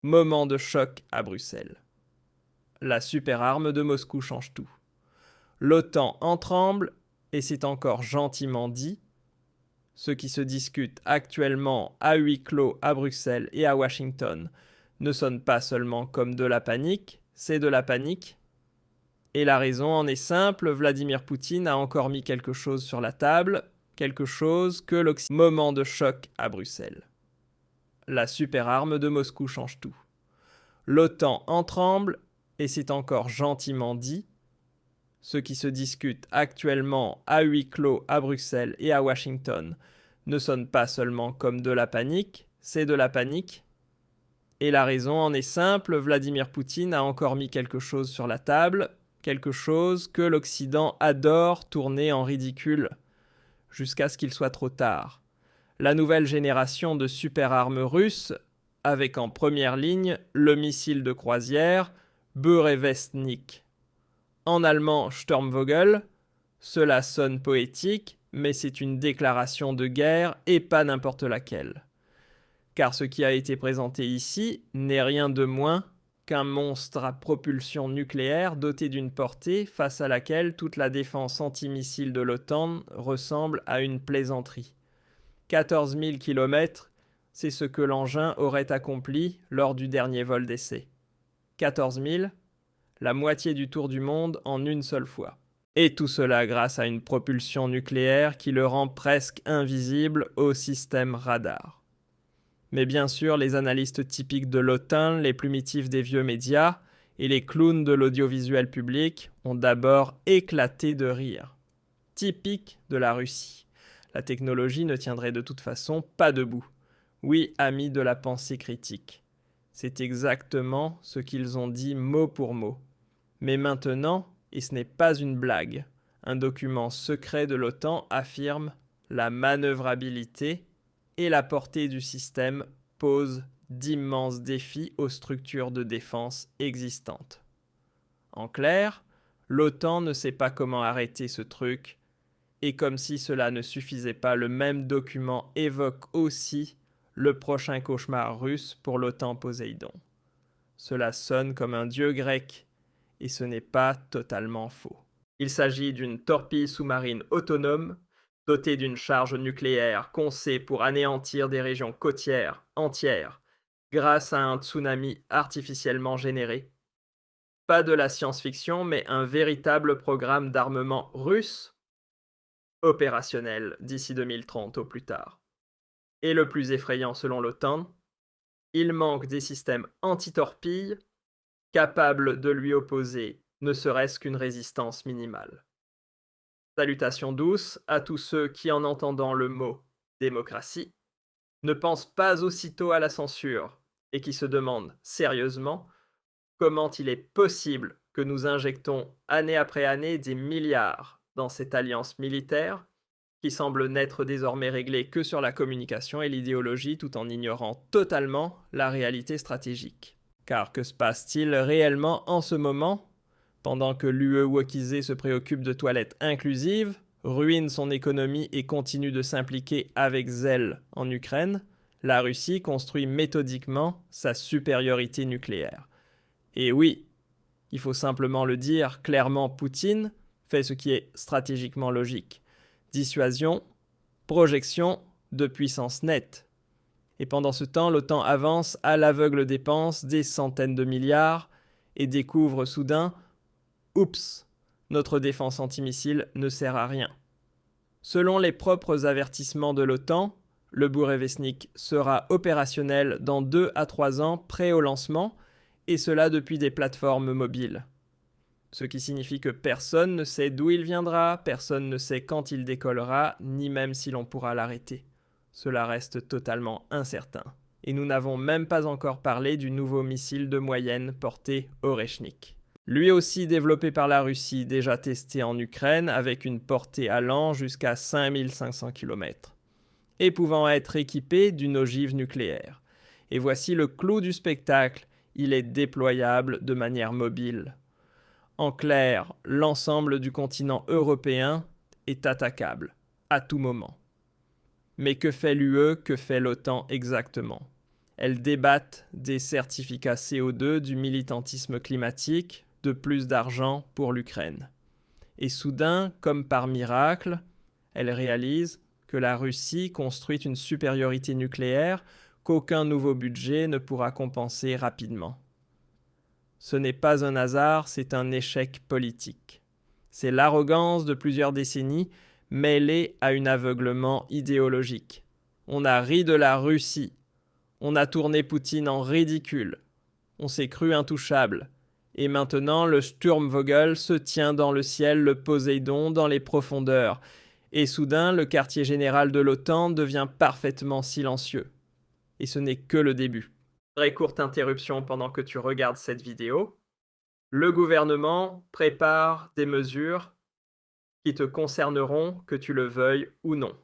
Moment de choc à Bruxelles. La super-arme de Moscou change tout. L'OTAN en tremble, et c'est encore gentiment dit. Ce qui se discute actuellement à huis clos à Bruxelles et à Washington ne sonne pas seulement comme de la panique, c'est de la panique. Et la raison en est simple, Vladimir Poutine a encore mis quelque chose sur la table, quelque chose que l'Occident... Moment de choc à Bruxelles. La super-arme de Moscou change tout. L'OTAN en tremble, et c'est encore gentiment dit. Ce qui se discute actuellement à huis clos à Bruxelles et à Washington ne sonne pas seulement comme de la panique, c'est de la panique. Et la raison en est simple, Vladimir Poutine a encore mis quelque chose sur la table, quelque chose que l'Occident adore tourner en ridicule, jusqu'à ce qu'il soit trop tard. La nouvelle génération de super-armes russes, avec en première ligne le missile de croisière Burevestnik. En allemand Sturmvogel, cela sonne poétique, mais c'est une déclaration de guerre et pas n'importe laquelle. Car ce qui a été présenté ici n'est rien de moins qu'un monstre à propulsion nucléaire doté d'une portée face à laquelle toute la défense antimissile de l'OTAN ressemble à une plaisanterie. 14 000 km, c'est ce que l'engin aurait accompli lors du dernier vol d'essai. 14 000, la moitié du tour du monde en une seule fois. Et tout cela grâce à une propulsion nucléaire qui le rend presque invisible au système radar. Mais bien sûr, les analystes typiques de l'OTAN, les plumitifs des vieux médias et les clowns de l'audiovisuel public ont d'abord éclaté de rire. Typique de la Russie. La technologie ne tiendrait de toute façon pas debout. Oui, amis de la pensée critique. C'est exactement ce qu'ils ont dit mot pour mot. Mais maintenant, et ce n'est pas une blague, un document secret de l'OTAN affirme la manœuvrabilité et la portée du système posent d'immenses défis aux structures de défense existantes. En clair, l'OTAN ne sait pas comment arrêter ce truc, et comme si cela ne suffisait pas, le même document évoque aussi le prochain cauchemar russe pour l'OTAN Poséidon. Cela sonne comme un dieu grec, et ce n'est pas totalement faux. Il s'agit d'une torpille sous-marine autonome, dotée d'une charge nucléaire conçue pour anéantir des régions côtières entières grâce à un tsunami artificiellement généré. Pas de la science-fiction, mais un véritable programme d'armement russe, opérationnel d'ici 2030 au plus tard. Et le plus effrayant selon l'OTAN, il manque des systèmes anti-torpilles capables de lui opposer ne serait-ce qu'une résistance minimale. Salutations douces à tous ceux qui, en entendant le mot démocratie, ne pensent pas aussitôt à la censure et qui se demandent sérieusement comment il est possible que nous injectons année après année des milliards dans cette alliance militaire qui semble n'être désormais réglée que sur la communication et l'idéologie tout en ignorant totalement la réalité stratégique. Car que se passe-t-il réellement en ce moment ? Pendant que l'UE wokisée se préoccupe de toilettes inclusives, ruine son économie et continue de s'impliquer avec zèle en Ukraine, la Russie construit méthodiquement sa supériorité nucléaire. Et oui, il faut simplement le dire, clairement Poutine fait ce qui est stratégiquement logique. Dissuasion, projection de puissance nette. Et pendant ce temps, l'OTAN avance à l'aveugle dépense des centaines de milliards et découvre soudain « Oups, notre défense antimissile ne sert à rien ». Selon les propres avertissements de l'OTAN, le Burevestnik sera opérationnel dans 2 à 3 ans prêt au lancement, et cela depuis des plateformes mobiles. Ce qui signifie que personne ne sait d'où il viendra, personne ne sait quand il décollera, ni même si l'on pourra l'arrêter. Cela reste totalement incertain. Et nous n'avons même pas encore parlé du nouveau missile de moyenne porté Oreshnik. Lui aussi développé par la Russie, déjà testé en Ukraine avec une portée allant jusqu'à 5500 km. Et pouvant être équipé d'une ogive nucléaire. Et voici le clou du spectacle, il est déployable de manière mobile. En clair, l'ensemble du continent européen est attaquable, à tout moment. Mais que fait l'UE, que fait l'OTAN exactement ? Elles débattent des certificats CO2, du militantisme climatique, de plus d'argent pour l'Ukraine. Et soudain, comme par miracle, elles réalisent que la Russie construit une supériorité nucléaire qu'aucun nouveau budget ne pourra compenser rapidement. Ce n'est pas un hasard, c'est un échec politique. C'est l'arrogance de plusieurs décennies mêlée à un aveuglement idéologique. On a ri de la Russie. On a tourné Poutine en ridicule. On s'est cru intouchable. Et maintenant, le Sturmvogel se tient dans le ciel, le Poséidon dans les profondeurs. Et soudain, le quartier général de l'OTAN devient parfaitement silencieux. Et ce n'est que le début. Très courte interruption pendant que tu regardes cette vidéo. Le gouvernement prépare des mesures qui te concerneront, que tu le veuilles ou non.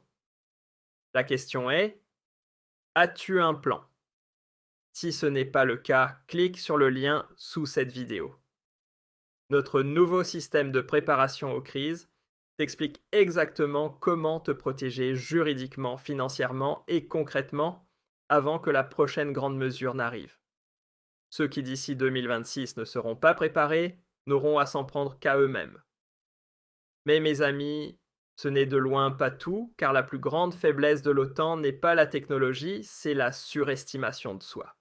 La question est, as-tu un plan? Si ce n'est pas le cas, clique sur le lien sous cette vidéo. Notre nouveau système de préparation aux crises t'explique exactement comment te protéger juridiquement, financièrement et concrètement avant que la prochaine grande mesure n'arrive. Ceux qui d'ici 2026 ne seront pas préparés n'auront à s'en prendre qu'à eux-mêmes. Mais mes amis, ce n'est de loin pas tout, car la plus grande faiblesse de l'OTAN n'est pas la technologie, c'est la surestimation de soi.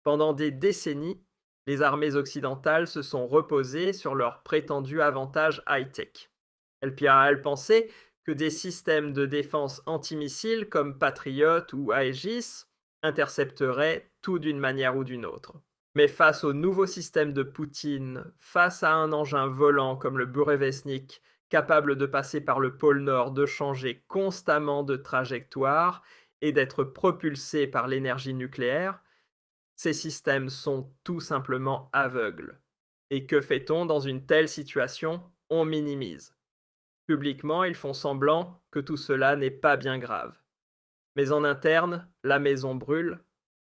Pendant des décennies, les armées occidentales se sont reposées sur leurs prétendus avantages high-tech. Elles pensaient que des systèmes de défense antimissiles comme Patriot ou Aegis intercepteraient tout d'une manière ou d'une autre. Mais face au nouveau système de Poutine, face à un engin volant comme le Burevestnik, capable de passer par le pôle Nord, de changer constamment de trajectoire et d'être propulsé par l'énergie nucléaire, ces systèmes sont tout simplement aveugles. Et que fait-on dans une telle situation? On minimise. Publiquement, ils font semblant que tout cela n'est pas bien grave. Mais en interne, la maison brûle,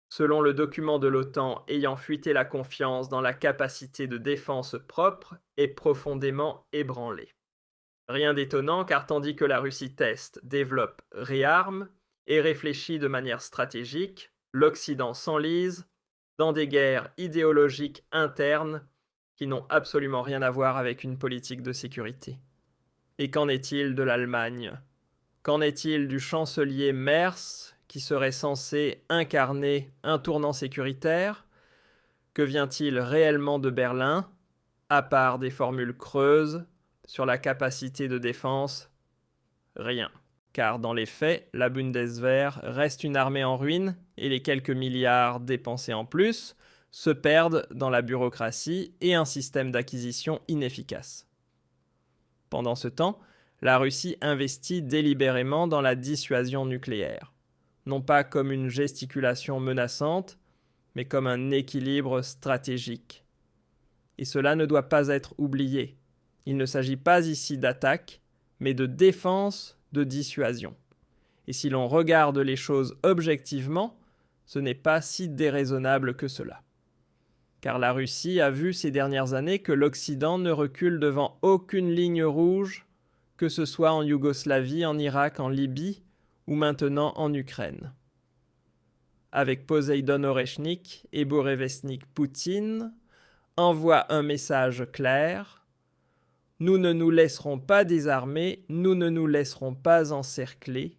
selon le document de l'OTAN ayant fuité la confiance dans la capacité de défense propre est profondément ébranlée. Rien d'étonnant car tandis que la Russie teste, développe, réarme et réfléchit de manière stratégique, l'Occident s'enlise dans des guerres idéologiques internes qui n'ont absolument rien à voir avec une politique de sécurité. Et qu'en est-il de l'Allemagne? Qu'en est-il du chancelier Merz qui serait censé incarner un tournant sécuritaire? Que vient-il réellement de Berlin, à part des formules creuses sur la capacité de défense? Rien. Car dans les faits, la Bundeswehr reste une armée en ruine et les quelques milliards dépensés en plus se perdent dans la bureaucratie et un système d'acquisition inefficace. Pendant ce temps, la Russie investit délibérément dans la dissuasion nucléaire, non pas comme une gesticulation menaçante, mais comme un équilibre stratégique. Et cela ne doit pas être oublié. Il ne s'agit pas ici d'attaque, mais de défense, de dissuasion. Et si l'on regarde les choses objectivement, ce n'est pas si déraisonnable que cela. Car la Russie a vu ces dernières années que l'Occident ne recule devant aucune ligne rouge, que ce soit en Yougoslavie, en Irak, en Libye ou maintenant en Ukraine. Avec Poseidon Oreshnik et Burevestnik Poutine, envoie un message clair: nous ne nous laisserons pas désarmer, nous ne nous laisserons pas encercler,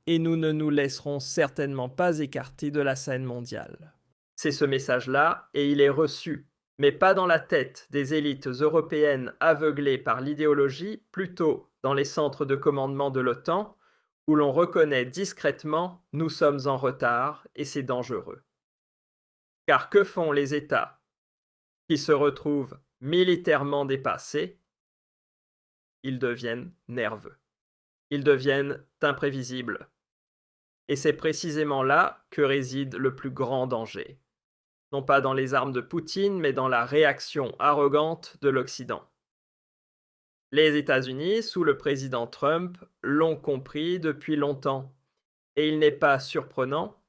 et nous ne nous laisserons certainement pas écarter de la scène mondiale. C'est ce message-là, et il est reçu, mais pas dans la tête des élites européennes aveuglées par l'idéologie, plutôt dans les centres de commandement de l'OTAN, où l'on reconnaît discrètement « nous sommes en retard et c'est dangereux ». Car que font les États qui se retrouvent militairement dépassés? Ils deviennent nerveux. Ils deviennent imprévisibles. Et c'est précisément là que réside le plus grand danger. Non pas dans les armes de Poutine, mais dans la réaction arrogante de l'Occident. Les États-Unis, sous le président Trump, l'ont compris depuis longtemps. Et il n'est pas surprenant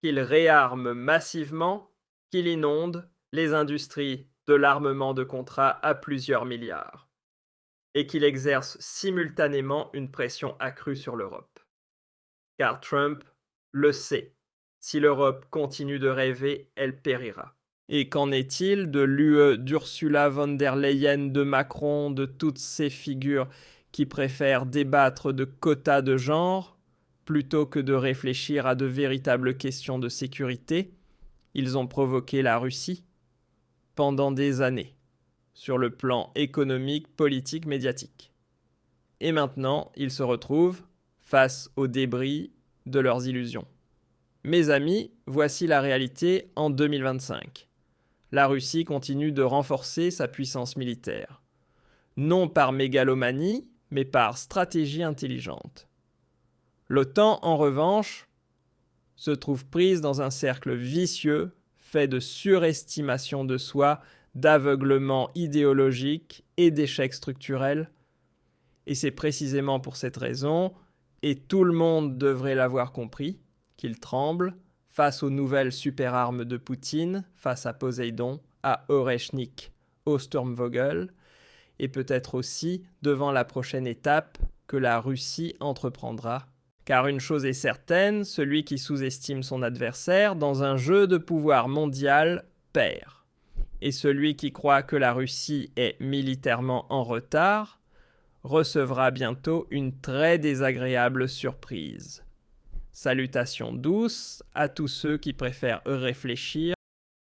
qu'ils réarment massivement, qu'ils inondent les industries de l'armement de contrat à plusieurs milliards. Et qu'il exerce simultanément une pression accrue sur l'Europe. Car Trump le sait. Si l'Europe continue de rêver, elle périra. Et qu'en est-il de l'UE, d'Ursula von der Leyen, de Macron, de toutes ces figures qui préfèrent débattre de quotas de genre plutôt que de réfléchir à de véritables questions de sécurité? Ils ont provoqué la Russie pendant des années, sur le plan économique, politique, médiatique. Et maintenant, ils se retrouvent face aux débris de leurs illusions. Mes amis, voici la réalité en 2025. La Russie continue de renforcer sa puissance militaire. Non par mégalomanie, mais par stratégie intelligente. L'OTAN, en revanche, se trouve prise dans un cercle vicieux fait de surestimation de soi, d'aveuglement idéologique et d'échecs structurels. Et c'est précisément pour cette raison, et tout le monde devrait l'avoir compris, qu'il tremble face aux nouvelles superarmes de Poutine, face à Poséidon, à Oreshnik, au Sturmvogel, et peut-être aussi devant la prochaine étape que la Russie entreprendra. Car une chose est certaine, celui qui sous-estime son adversaire dans un jeu de pouvoir mondial perd. Et celui qui croit que la Russie est militairement en retard recevra bientôt une très désagréable surprise. Salutations douces à tous ceux qui préfèrent réfléchir